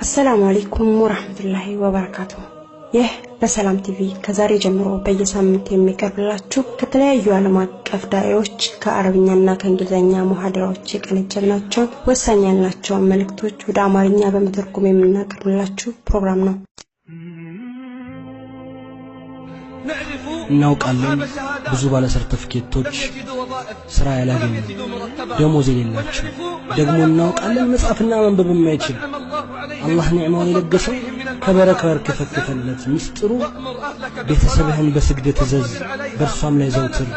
السلام عليكم ورحمة الله وبركاته ይህ በሰላም ቲቪ ከዛሬ ጀምሮ በየሳምንቱ የሚቀርብላችሁ ከተለያዩ ዓለም አቀፍ ዳዒዎች ከአረብኛና ከእንግሊዝኛ ሙሐደራዎች የቀነጨብናቸው ወሳኝ ያልናቸው መልእክቶች ወደ አማርኛ በመተርጎም የምናቀርብላችሁ ፕሮግራም ነው። እናውቃለን ብዙ ባለ ሰርቲፊኬቶች ስራ ያላገኙ ደሞዝ የሌላቸው ደግሞ እናውቃለን መጻፍና ማንበብ የማይችል አላህ ኒዕማውን የለገሰው ከበረከር ከፈከፈለት ምስጥሩ ቤተሰብህን በስግደት እዘዝ በርሷም ላይ ዘውትር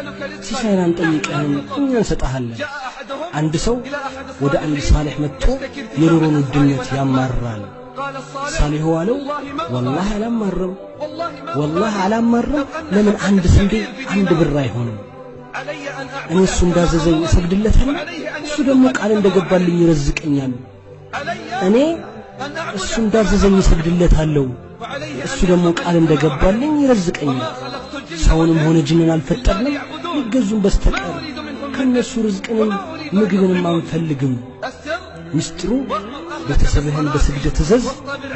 ሲሳይናን ጠይቀህን እኛ እንሰጣለን። አንድ ሰው ወደ አንድ ሳሊህ መጥቶ የኑሮን ውድነት ያማራል። ሳሊህ ዋለው والله አላማረም ለምን አንድ ስንዴ አንድ ብር አይሆንም? እኔ እሱ እንዳዘዘኝ እሰግድለታለሁ፣ እሱ ደግሞ ቃል እንደገባልኝ ይረዝቀኛል። እኔ እሱ እንዳዘዘኝ እሰግድለታለሁ፣ እሱ ደግሞ ቃል እንደገባልኝ ይረዝቀኛል። ሰውንም ሆነ ጅንን አልፈጠርንም ይገዙን በስተቀር ከነሱ ርዝቅንም ምግብንም አንፈልግም። ምስጥሩ ቤተሰብህን በስግደት እዘዝ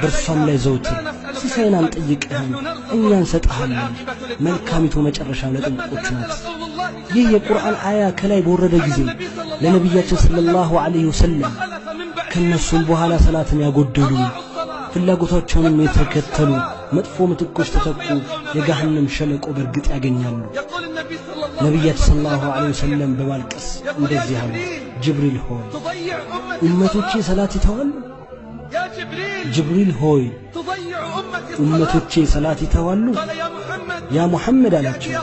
በርሷም ላይ ዘውትር ሲሳይናን ጠይቀህን እኛ እንሰጣለን። መልካሚቱ መጨረሻ ለጥንቆች ናት። ይህ የቁርአን አያ ከላይ በወረደ ጊዜ ለነብያችን ሰለላሁ ዐለይሂ ወሰለም ከነሱም በኋላ ሰላትን ያጎደሉ ፍላጎታቸውንም የተከተሉ መጥፎ ምትኮች ተተኩ የገሃነም ሸለቆ በርግጥ ያገኛሉ። ነብያችን ሰለላሁ ዐለይሂ ወሰለም በማልቀስ እንደዚህ አሉ፣ ጅብሪል ሆይ ኡመቶቼ ሰላት ይተዋሉ? ጅብሪል ሆይ ኡመቶቼ ሰላት ይተዋሉ? ያ ሙሐመድ አላቸው፣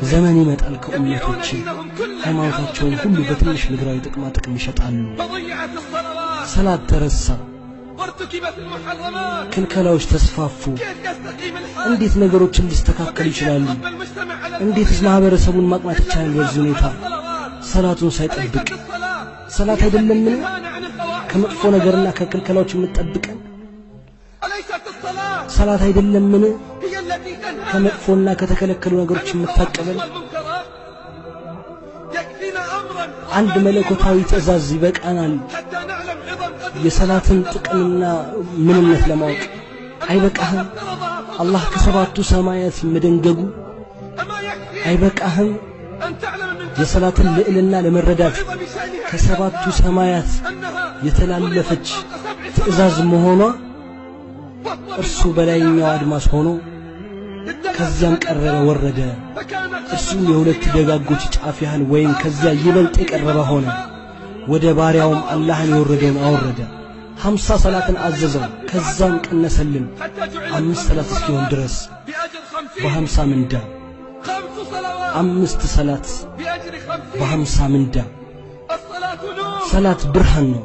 ዘመን ይመጣል ከኡመቶቼ ሃይማኖታቸውን ሁሉ በትንሽ ምድራዊ ጥቅማ ጥቅም ይሸጣሉ። ሰላት ተረሳ፣ ክልከላዎች ተስፋፉ። እንዴት ነገሮችን ሊስተካከሉ ይችላሉ? እንዴትስ ማህበረሰቡን ማቅናት ይቻላል? በዚህ ሁኔታ ሰላቱን ሳይጠብቅ ሰላት አይደለምን ከመጥፎ ነገርና ከክልከላዎች የምትጠብቀን? ሰላት አይደለምን ከመጥፎና ከተከለከሉ ነገሮች የምታቀበል? አንድ መለኮታዊ ትእዛዝ ይበቃናል የሰላትን ጥቅምና ምንነት ለማወቅ። አይበቃህም አላህ ከሰባቱ ሰማያት መደንገጉ? አይበቃህም የሰላትን ልዕልና ለመረዳት ከሰባቱ ሰማያት የተላለፈች ትእዛዝ መሆኗ? እርሱ በላይኛው አድማስ ሆኖ ከዚያም ቀረበ ወረደ። እርሱ የሁለት ደጋጎች ጫፍ ያህል ወይም ከዚያ ይበልጥ የቀረበ ሆነ። ወደ ባሪያውም አላህን የወረደውን አወረደ። 50 ሰላትን አዘዘው፣ ከዛም ቀነሰልን 5 ሰላት እስኪሆን ድረስ በ50 ምንዳ። 5 ሰላት በ50 ምንዳ። ሰላት ብርሃን ነው።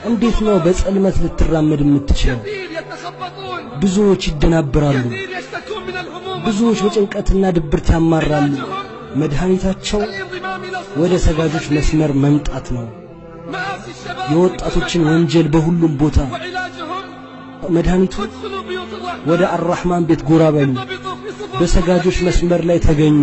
እንዴት ነው በጸልመት ልትራመድ የምትችለው? ብዙዎች ይደናበራሉ፣ ብዙዎች በጭንቀትና ድብርት ያማራሉ። መድኃኒታቸው ወደ ሰጋጆች መስመር መምጣት ነው። የወጣቶችን ወንጀል በሁሉም ቦታ መድኃኒቱ ወደ አርራህማን ቤት ጎራ በሉ፣ በሰጋጆች መስመር ላይ ተገኙ።